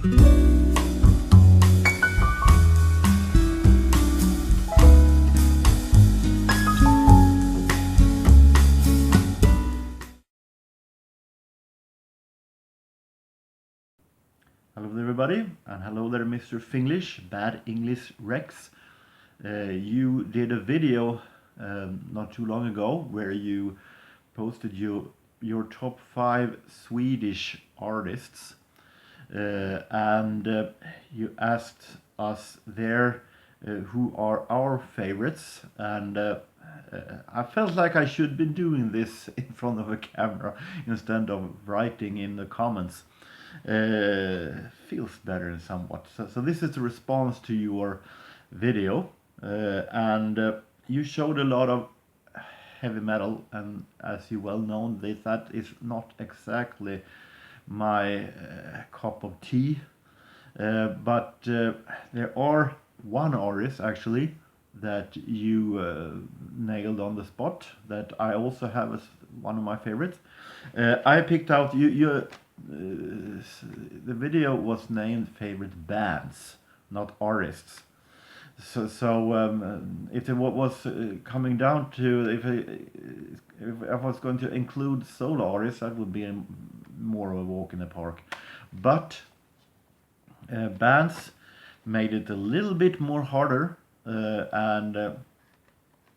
Hello there everybody, and hello there Mr. Finglish, Bad English Rex. You did a video not too long ago where you posted your top 5 Swedish artists, and you asked us there who are our favorites, and I felt like I should be doing this in front of a camera instead of writing in the comments. Feels better somewhat. So this is the response to your video, and you showed a lot of heavy metal, and as you well know, that is not exactly my cup of tea, but there are one artist actually that you nailed on the spot that I also have as one of my favorites. I picked out the video was named favorite bands, not artists. So if it was coming down to if I was going to include solo artists, that would be more of a walk in the park. But bands made it a little bit more harder, and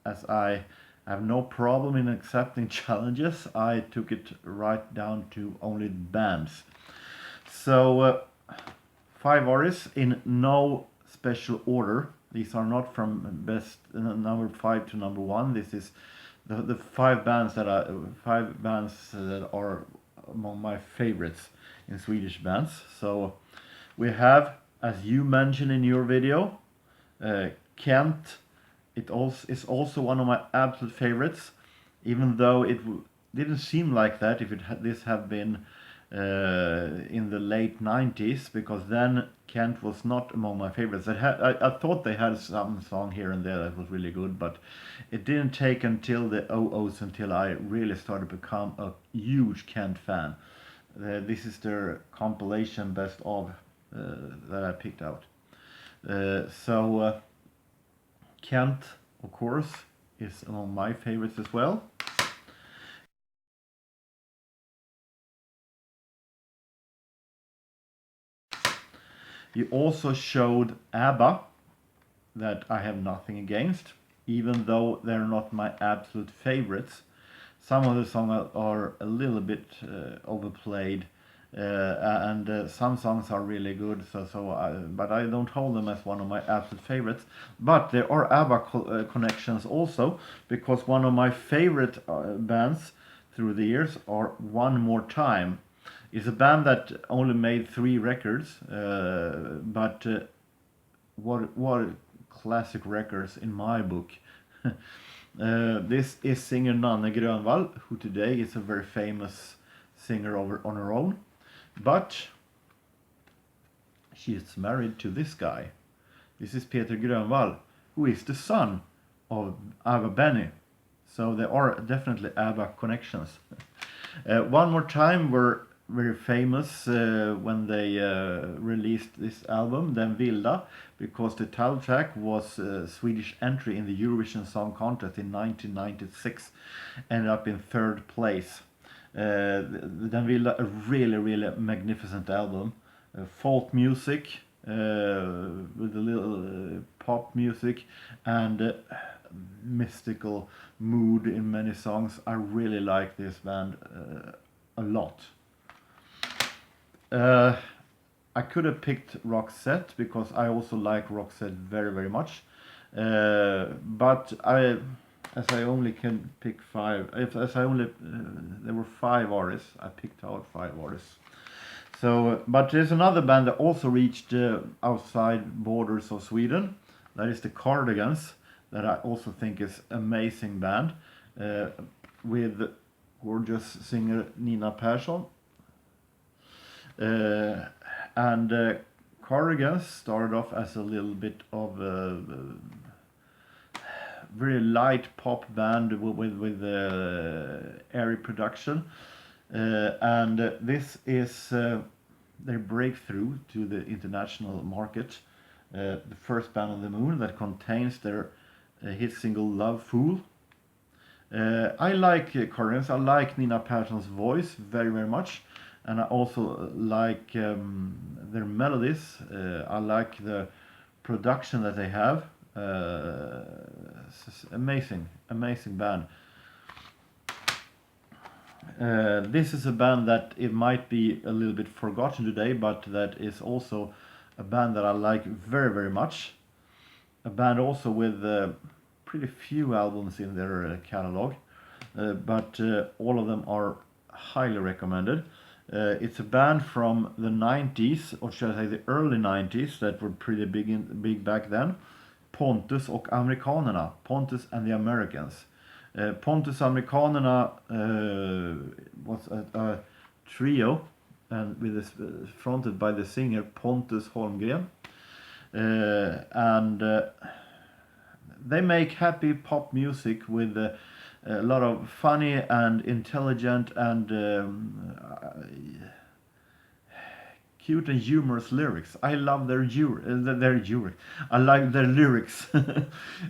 as I have no problem in accepting challenges, I took it right down to only bands. So 5 artists in no special order. These are not from best number 5 to number 1. This is the 5 bands that are among my favorites in Swedish bands. So we have, as you mentioned in your video, Kent. It also is also one of my absolute favorites, even though it didn't seem like that if this had been in the late 90s, because then Kent was not among my favorites. I thought they had some song here and there that was really good, but it didn't take until the 00s until I really started to become a huge Kent fan. This is their compilation best of that I picked out. Kent, of course, is among my favorites as well. You also showed ABBA, that I have nothing against, even though they're not my absolute favorites. Some of the songs are a little bit overplayed, and some songs are really good, but I don't hold them as one of my absolute favorites. But there are ABBA connections also, because one of my favorite bands through the years are One More Time. It's a band that only made 3 records, but what classic records in my book. This is singer Nanne Grönvall, who today is a very famous singer on her own, but she is married to this guy. This is Peter Grönvall, who is the son of Ava Benny. So there are definitely ABBA connections. One More Time were very famous when they released this album, Den Vilda, because the title track was a Swedish entry in the Eurovision Song Contest in 1996, ended up in 3rd place. Den Vilda, a really magnificent album, folk music with a little pop music and mystical mood in many songs. I really like this band a lot. I could have picked Roxette, because I also like Roxette very much, but as I only can pick 5, there were 5 artists, I picked out 5 artists. So, but there's another band that also reached outside borders of Sweden. That is the Cardigans, that I also think is amazing band, with gorgeous singer Nina Persson. And Cardigans started off as a little bit of a very light pop band with airy production, and this is their breakthrough to the international market. The first band on the moon that contains their hit single Love Fool. I like Corinth, I like Nina Persson's voice very much, and I also like their melodies. I like the production that they have. Amazing band. This is a band that it might be a little bit forgotten today, but that is also a band that I like very much. A band also with pretty few albums in their catalog, but all of them are highly recommended. It's a band from the 90s, or should I say the early 90s, that were pretty big back then. Pontus och Amerikanerna, Pontus and the Americans. Pontus Amerikanerna was a trio, and fronted by the singer Pontus Holmgren, and they make happy pop music with a lot of funny and intelligent and cute and humorous lyrics. I love their lyrics. I like their lyrics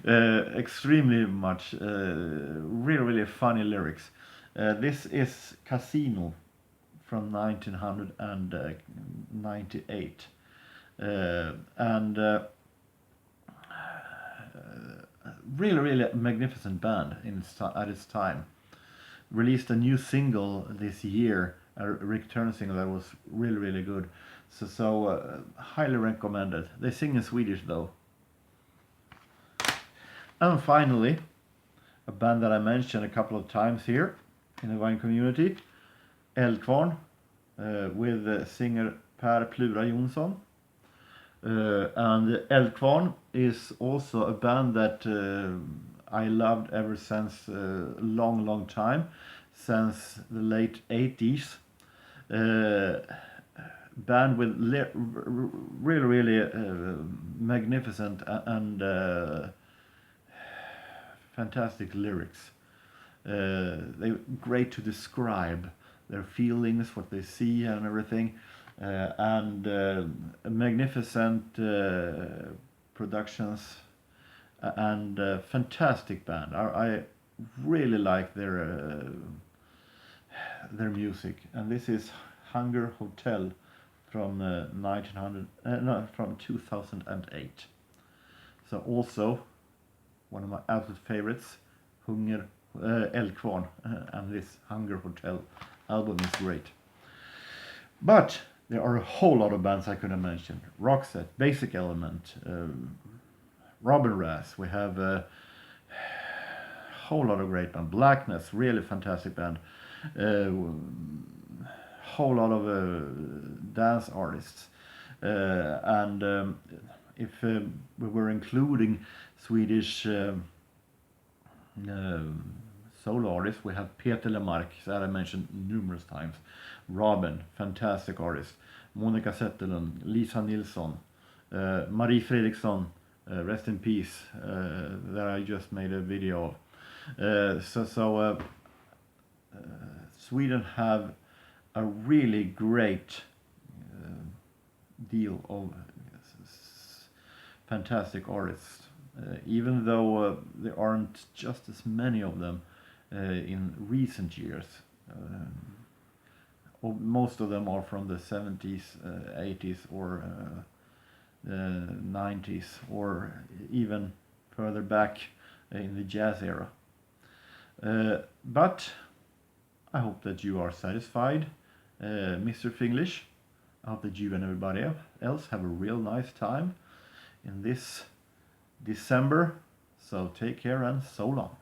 extremely much. Really funny lyrics. This is Casino from 1998, and really magnificent band at its time. Released a new single this year, a return single that was really good. So highly recommended. They sing in Swedish though. And finally, a band that I mentioned a couple of times here in the wine community, Eldkvarn, with singer Per Plura Jonsson. And Eldkvarn is also a band that I loved ever since a long time, since the late 80s. Band with really magnificent and fantastic lyrics. They're great to describe their feelings, what they see and everything. And magnificent productions and fantastic band. I really like their music, and this is Hunger Hotel from 2008. So also one of my absolute favorites, Eldkvarn, and this Hunger Hotel album is great. But there are a whole lot of bands I could have mentioned. Roxette, Basic Element, Robin Rass. We have a whole lot of great band. Blackness, really fantastic band. Whole lot of dance artists. And if we were including Swedish solo artists, we have Peter Lemark, that I mentioned numerous times. Robin, fantastic artist. Monica Zetterlund, Lisa Nilsson, Marie Fredriksson, rest in peace, that I just made a video of. Sweden have a really great deal of fantastic artists, even though there aren't just as many of them in recent years. Most of them are from the 70s, 80s, or 90s, or even further back in the jazz era. But I hope that you are satisfied, Mr. Finglish. I hope that you and everybody else have a real nice time in this December. So take care and so long.